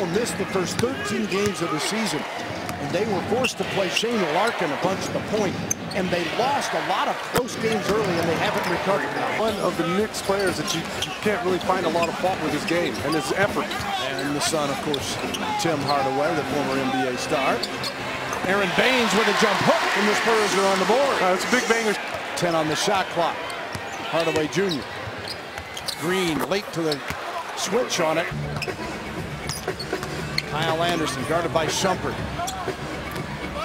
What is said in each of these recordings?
Chicago missed the first 13 games of the season, and they were forced to play Shane Larkin a bunch at the point, and they lost a lot of close games early, and they haven't recovered now. One of the Knicks players that you can't really find a lot of fault with his game and his effort. And the son, of course, Tim Hardaway, the former NBA star. Aaron Baines with a jump hook, and the Spurs are on the board. It's a big banger. 10 on the shot clock. Hardaway Jr. Green late to the switch on it. Kyle Anderson guarded by Shumpert.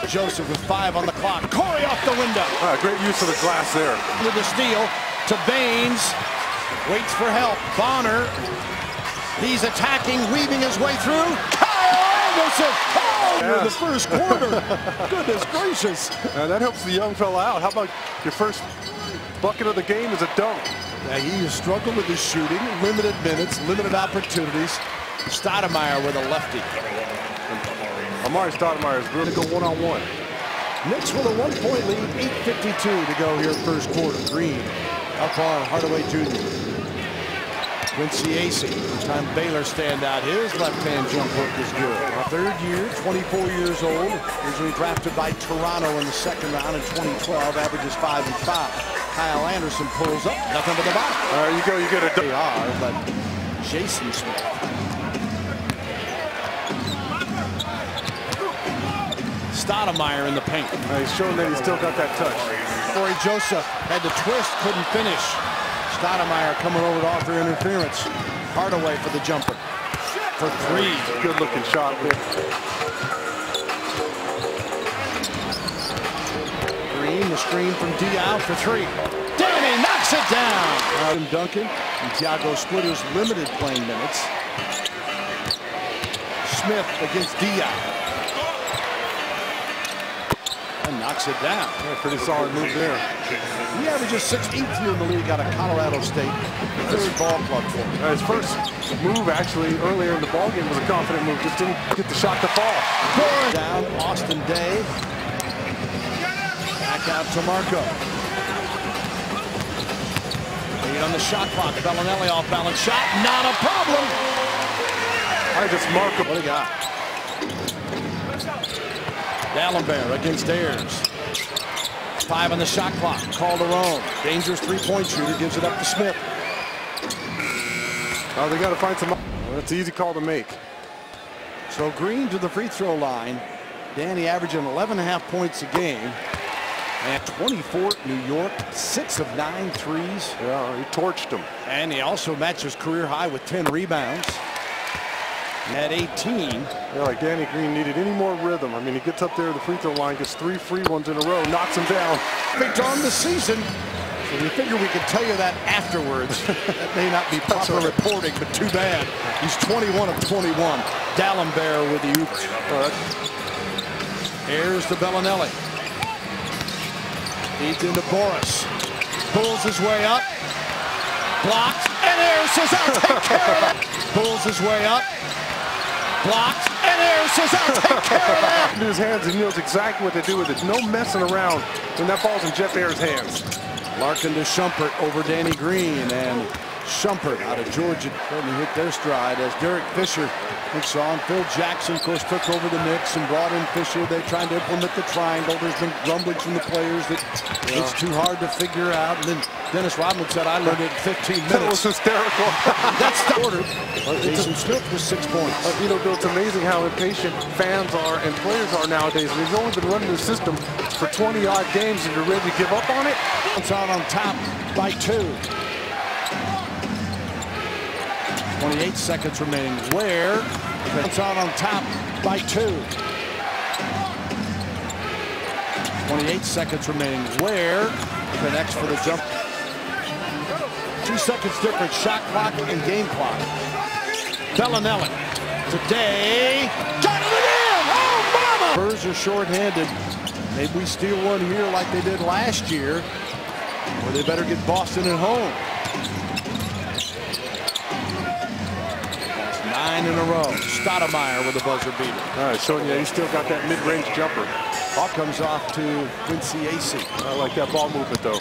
Joseph with 5 on the clock. Corey off the window. Great use of the glass there. With the steal to Baines. Waits for help. Bonner. He's attacking, weaving his way through. Kyle Anderson. In the first quarter. Goodness gracious. That helps the young fella out. How about your first bucket of the game is a dunk? He has struggled with his shooting, limited minutes, limited opportunities. Stoudemire with a lefty. Amari Stoudemire is really going one-on-one. Knicks with a 1-point lead, 8:52 to go here first quarter. Green up on Hardaway Jr. Quincy Acey, two-time Baylor standout. His left-hand jump hook is good. Third year, 24 years old. Originally drafted by Toronto in the second round in 2012. Averages 5 and 5. Kyle Anderson pulls up, nothing but the bottom. There you go, you get a dunk. They are, but Jason Smith. Stoudemire in the paint. He's showing that he's still got that touch. Corey Joseph had the twist, couldn't finish. Stoudemire coming over to offer interference. Hardaway for the jumper. For 3. Good looking shot. Green, the screen from Diaw for 3. Danny knocks it down. Adam Duncan and Thiago Splitter's limited playing minutes. Smith against Diaw. And knocks it down. Pretty solid move there. He averages 6th year in the league out of Colorado State. Third ball club for him. His first move actually earlier in the ballgame was a confident move. Just didn't get the shot to fall. Down Austin Day. Back out to Marco. 8 on the shot clock. Bellinelli off balance shot. Not a problem. Just Marco. What do you got? D'Alembert against Ayers. 5 on the shot clock. Calderon. Dangerous three-point shooter. Gives it up to Smith. Oh, they got to find some. Well, that's an easy call to make. So Green to the free throw line. Danny averaging 11.5 points a game. And 24 New York. 6 of 9 threes. Yeah, he torched them. And he also matches career high with 10 rebounds. At 18. Yeah, like Danny Green needed any more rhythm. I mean, he gets up there at the free throw line, gets 3 free ones in a row, knocks him down. Picked on the season. So we figure we can tell you that afterwards. That may not be proper reporting, but too bad. He's 21 of 21. D'Alembert with the oops. Ayers to Bellinelli. Feeds into Boris. Pulls his way up. Blocked. And Ayers says, I'll take care of that. Pulls his way up. Blocked, and Ayers says, I'll take care of that. In his hands, he knows exactly what to do with it. No messing around when that ball's in Jeff Ayers' hands. Larkin to Shumpert over Danny Green, and Shumpert out of Georgia starting to hit their stride as Derek Fisher looks on. Phil Jackson, of course, took over the Knicks and brought in Fisher. They're trying to implement the triangle. There's been grumblings from the players that it's too hard to figure out. And then Dennis Rodman said, I learned it in 15 minutes. That was hysterical. That's the order. Jason Smith with 6 points. You know, Bill, it's amazing how impatient fans are and players are nowadays. They've only been running the system for 20-odd games, and you're ready to give up on it. It's out on top by 2. 28 seconds remaining. Where? It's out on top by 2. 28 seconds remaining. Where? Connects for the jump. 2 seconds difference. Shot clock and game clock. Bellinelli. Today. Got it in! Oh, mama! Spurs are short-handed. Maybe we steal one here like they did last year. Or they better get Boston at home. 9 in a row. Stoudemire with a buzzer beater. All right, showing you he's still got that mid-range jumper. Ball comes off to Quincy Acey. I like that ball movement, though.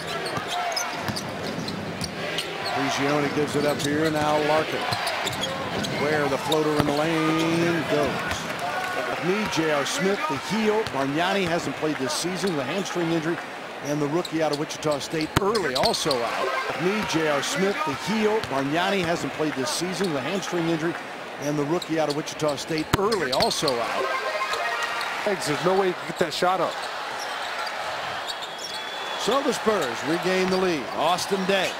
Prigioni gives it up here. Now Larkin. Where the floater in the lane. J.R. Smith, the heel. Bargnani hasn't played this season, the hamstring injury. And the rookie out of Wichita State, Early, also out. J.R. Smith, the heel. Bargnani hasn't played this season, the hamstring injury. And the rookie out of Wichita State, Early, also out. There's no way you can get that shot up. So the Spurs regain the lead. Austin Day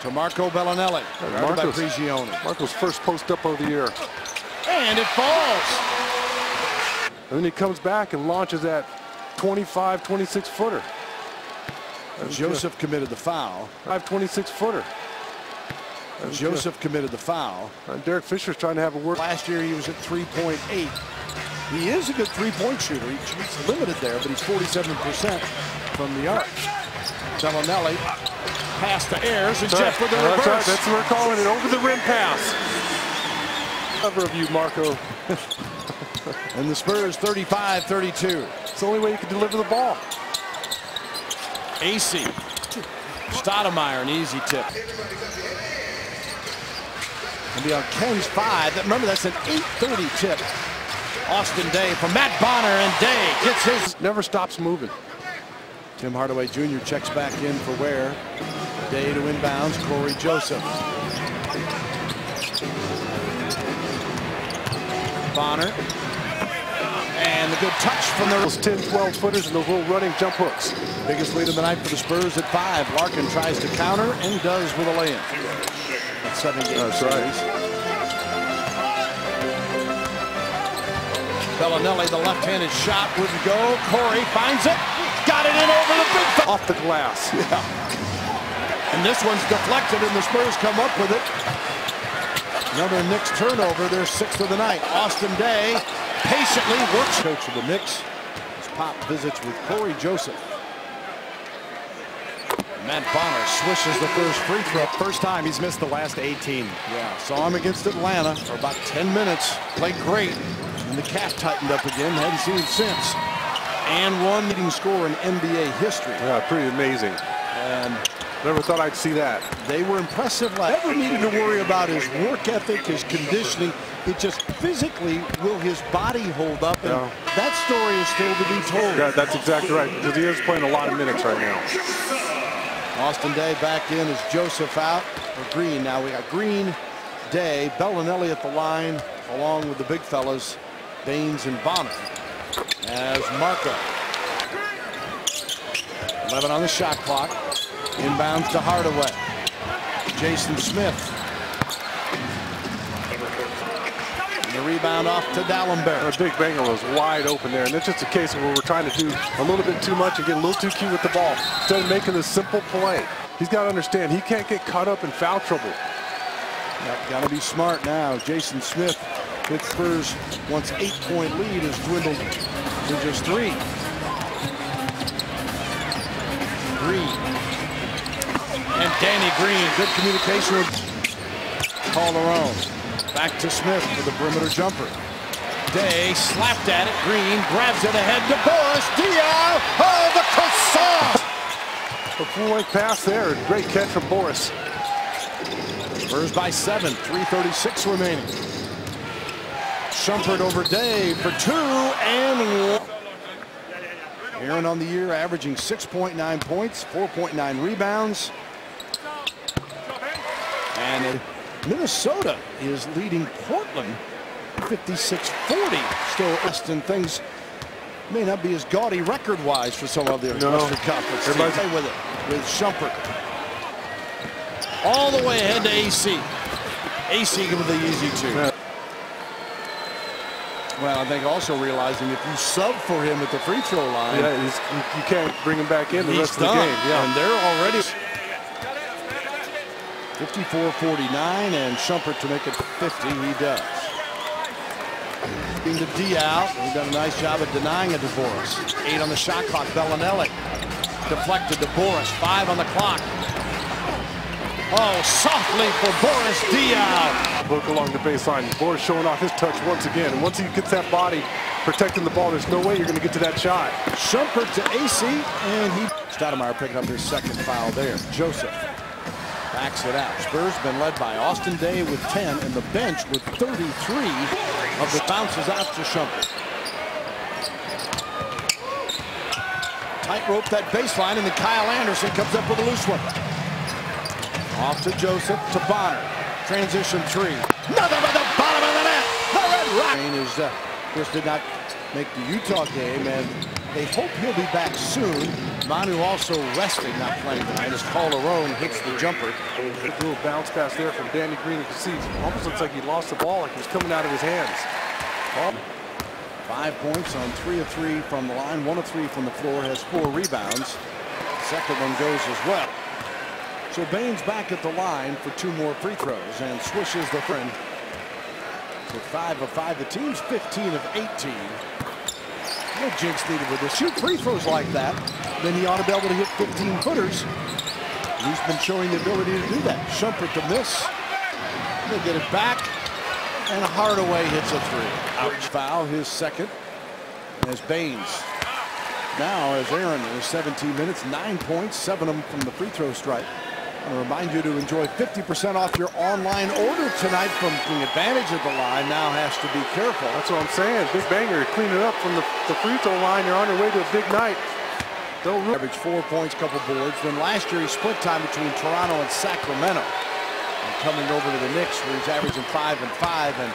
to Marco Bellinelli. Guarded by Prigioni. Marco's first post up of the year. And it falls. And then he comes back and launches that 25, 26-footer. Joseph committed the foul. 26-footer. Joseph committed the foul. Derek Fisher's trying to have a work. Last year he was at 3.8. He is a good three-point shooter. He's limited there, but he's 47% from the arc. Bellinelli pass to Ayers, and Jeff with the reverse. That's right. That's what we're calling it. Over the rim pass. Cover of you, Marco. And the Spurs 35-32. It's the only way you can deliver the ball. AC. Stoudemire, an easy tip. And be on Ken's 5. Remember, that's an 8:30 tip. Austin Day from Matt Bonner, and Day gets his. Never stops moving. Tim Hardaway Jr. checks back in for Ware. Day to inbounds. Corey Joseph. Bonner. And the good touch from those 10, 12-footers and those little running jump hooks. Biggest lead of the night for the Spurs at 5. Larkin tries to counter and does with a lay-in. That's 7 games. That's right. Bellinelli, the left-handed shot wouldn't go. Corey finds it. Got it in over the big. Off the glass. Yeah. And this one's deflected, and the Spurs come up with it. Another Knicks turnover. Their 6th of the night. Austin Day patiently works. Coach of the Knicks. As Pop visits with Corey Joseph. Matt Bonner swishes the first free throw. First time he's missed the last 18. Yeah, saw him against Atlanta for about 10 minutes. Played great. And the calf tightened up again. Hadn't seen him since. And one leading scorer in NBA history. Yeah, pretty amazing. And never thought I'd see that. They were impressive. Never needed to worry about his work ethic, his conditioning. It just physically, will his body hold up? And that story is still to be told. Yeah, that's exactly right, because he is playing a lot of minutes right now. Austin Day back in as Joseph out for Green. Now we got Green, Day, Bellinelli at the line, along with the big fellas, Baines and Bonner. As Marco. 11 on the shot clock. Inbounds to Hardaway. Jason Smith. And the rebound off to Dallenberg. Big Banger was wide open there, and it's just a case of where we're trying to do a little bit too much and get a little too cute with the ball instead of making a simple play. He's got to understand he can't get caught up in foul trouble. Got to be smart now. Jason Smith, with Spurs, once 8-point lead has dwindled to just 3. Green. And Danny Green, good communication with Calderon. Back to Smith for the perimeter jumper. Day slapped at it. Green grabs it ahead to Boris Diaw. Oh, the croissant! A full-length pass there. Great catch from Boris. Spurs by 7. 3:36 remaining. Shumpert over Day for 2 and 1. Aaron on the year averaging 6.9 points, 4.9 rebounds. And Minnesota is leading Portland 56-40. Still, Western things may not be as gaudy record-wise for some of the Western Conference teams. Play with it with Shumpert. All the way ahead to AC. AC with the easy 2. Yeah. Well, I think also realizing if you sub for him at the free throw line, you can't bring him back in the rest of the game. Yeah, and they're already 54-49, and Shumpert to make it 50. He does. Being the Diaw, he's done a nice job of denying it to Boris. 8 on the shot clock. Bellinelli deflected to Boris. 5 on the clock. Oh, softly for Boris Diaw. Look along the baseline. Boris showing off his touch once again. And once he gets that body protecting the ball, there's no way you're going to get to that shot. Shumpert to AC, and Stoudemire picking up his 2nd foul there. Joseph backs it out. Spurs been led by Austin Day with 10, and the bench with 33 of the bounces out to Shumpert. tightrope that baseline, and then Kyle Anderson comes up with a loose one. Off to Joseph, to Bonner. Transition three. Nothing but the bottom of the net. The Red Rock. Is, of course, did not make the Utah game, and they hope he'll be back soon. Manu also resting, not playing tonight, as Calderon hits the jumper. A little bounce pass there from Danny Green. You can see it almost looks like he lost the ball, like it was coming out of his hands. 5 points on 3 of 3 from the line, 1 of 3 from the floor, has 4 rebounds. Second one goes as well. So Baines back at the line for 2 more free throws and swishes the friend. So 5 of 5. The team's 15 of 18. No jinx needed with this. Shoot free throws like that, then he ought to be able to hit 15-footers. He's been showing the ability to do that. Shumpert to miss. They get it back, and Hardaway hits a 3. Ouch. Foul, his second, as Baines. Now, as Aaron in his 17 minutes, 9 points, 7 of them from the free throw stripe. I want to remind you to enjoy 50% off your online order tonight from the advantage of the line. Now has to be careful. That's what I'm saying. Big banger. Clean it up from the free throw line. You're on your way to a big night. They'll average 4 points, couple boards. Then last year he split time between Toronto and Sacramento. And coming over to the Knicks, where he's averaging 5 and 5. And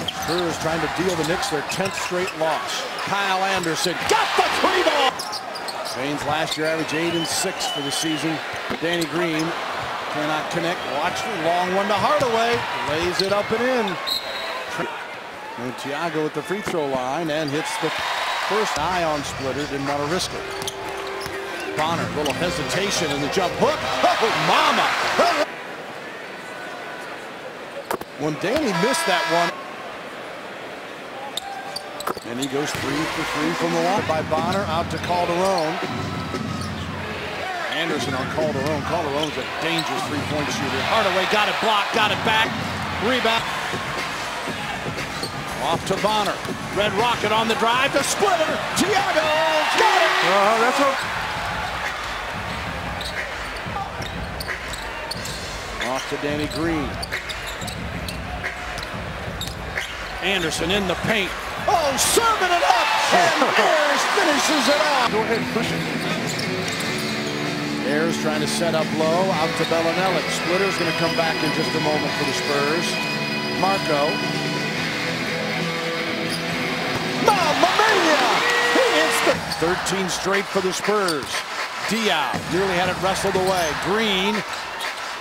Spurs trying to deal the Knicks their 10th straight loss. Kyle Anderson got the 3 ball. Baines last year averaged 8 and 6 for the season. Danny Green cannot connect. Watch the long one to Hardaway. Lays it up and in. And Thiago at the free throw line and hits the first ion splitter. Didn't want to risk it. Bonner, a little hesitation in the jump hook. Oh, mama! When Danny missed that one. And he goes 3 for 3 from the line by Bonner, out to Calderon. Anderson on Calderon. Calderon's a dangerous three-point shooter. Hardaway got it blocked, got it back. Rebound. Off to Bonner. Red Rocket on the drive. The splitter. Thiago got it. That's what. Off to Danny Green. Anderson in the paint. Oh, serving it up, and Ayers finishes it off. Go ahead and push it. Ayers trying to set up low, out to Bellinelli. Splitter's going to come back in just a moment for the Spurs. Marco. Mamma mia! He hits the 13 straight for the Spurs. Diaw nearly had it wrestled away. Green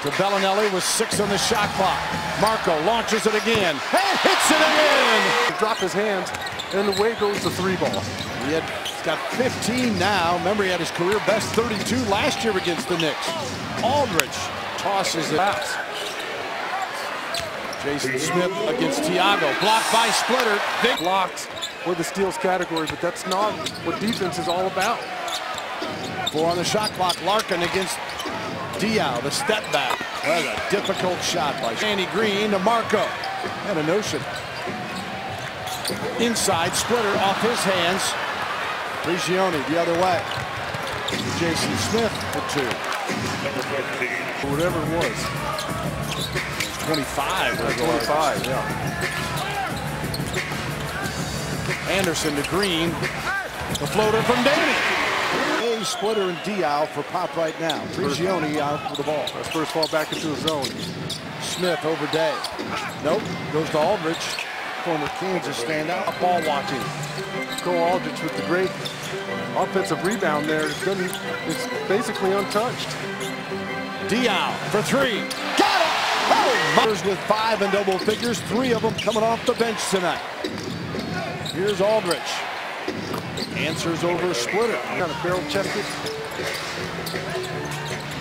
to Bellinelli with 6 on the shot clock. Marco launches it again and hits it again. He dropped his hands, and away goes the 3 ball. He's got 15 now. Remember, he had his career best 32 last year against the Knicks. Aldridge tosses it out. Jason Smith against Thiago. Blocked by Splitter. Big Blocked for the steals category, but that's not what defense is all about. 4 on the shot clock. Larkin against Diaw, the step back. That was a difficult shot by Danny Green to Marco. Had a notion. Inside, Splitter off his hands. Prigioni the other way. Jason Smith for 2. Whatever it was. 25. 25, yeah. Anderson to Green. The floater from Danny. Splitter and Diaw for pop right now. Prigioni out for the ball. Spurs fall back into the zone. Smith over Day. Nope. Goes to Aldridge. Former Kansas standout. Ball watching. Cole Aldridge with the great offensive rebound there. It's basically untouched. Diaw for 3. Got it! Oh, Spurs with 5 in double figures. 3 of them coming off the bench tonight. Here's Aldridge. Answers over Splitter. Kind of barrel chested.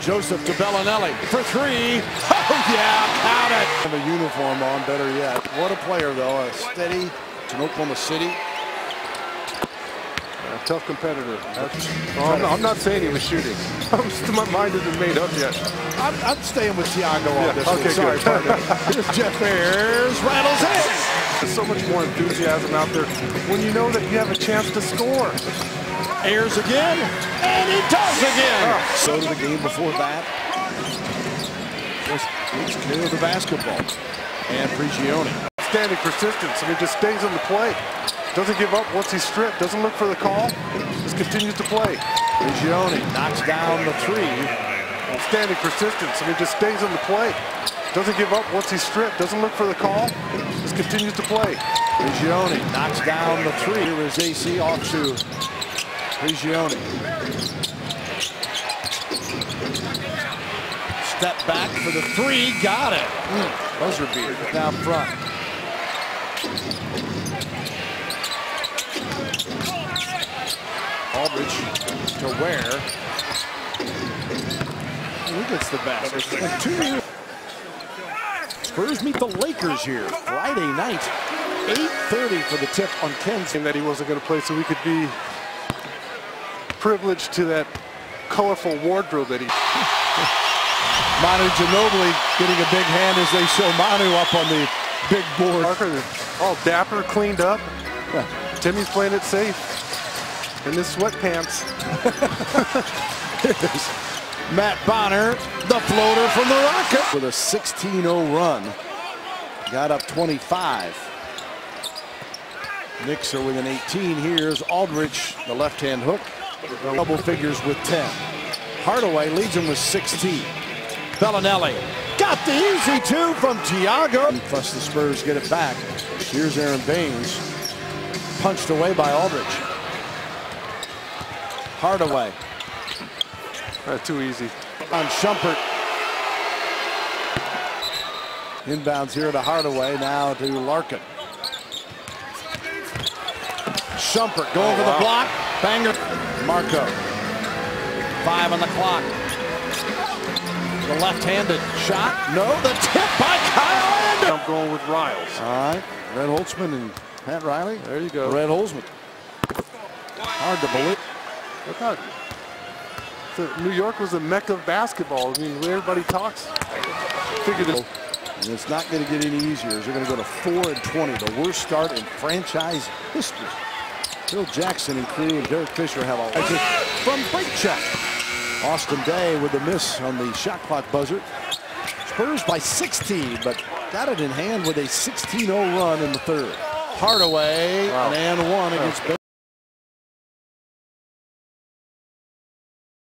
Joseph to Bellinelli for 3. Oh yeah, count it. Have a uniform on, better yet. What a player though, a steady. It's in Oklahoma City. A tough competitor. I'm not saying he was shooting. My mind isn't made up yet. I'm staying with Thiago on this. Okay, sorry, good. Here's Jeff Ayers, rattles in. There's so much more enthusiasm out there when you know that you have a chance to score. Ayers again, and he does again. So to the game before that. Just takes care of the basketball. And Prigioni. Standing persistence, and it just stays on the play. Doesn't give up once he's stripped. Doesn't look for the call. Just continues to play. Prigioni knocks down the three. Outstanding persistence. I mean, just stays on the play. Doesn't give up once he's stripped. Doesn't look for the call. Just continues to play. Prigioni knocks down the three. Here is AC off to Prigioni. Step back for the three. Got it. Buzzer beater down front. Aldridge to Ware. Who gets the basket? And 2 years. Spurs meet the Lakers here Friday night. 8:30 for the tip on Ken's. That he wasn't going to play, so we could be privileged to that colorful wardrobe that he. Manu Ginobili getting a big hand as they show Manu up on the big board. Parker, all dapper, cleaned up. Timmy's playing it safe in his sweatpants. Here's Matt Bonner, the floater from the Rocket. With a 16-0 run. Got up 25. Knicks are within 18. Here's Aldridge, the left-hand hook. Double figures with 10. Hardaway leads him with 16. Bellinelli got the easy two from Thiago. Plus the Spurs get it back. Here's Aaron Baines. Punched away by Aldridge. Hardaway. Too easy. On Shumpert. Inbounds here to Hardaway. Now to Larkin. Shumpert going for the block. Banger. Marco. 5 on the clock. The left-handed shot. No, the tip by Kyle Anderson. I'm going with Riles. All right. Red Holtzman and Pat Riley. There you go. Red Holtzman. Hard to believe. I thought New York was a mecca of basketball. I mean, everybody talks. Figured it. And it's not going to get any easier. They're going to go to 4-20, the worst start in franchise history. Phil Jackson and crew and Derek Fisher have a from break check. Austin Day with the miss on the shot clock buzzer. Spurs by 16, but got it in hand with a 16-0 run in the third. Hardaway, an and one against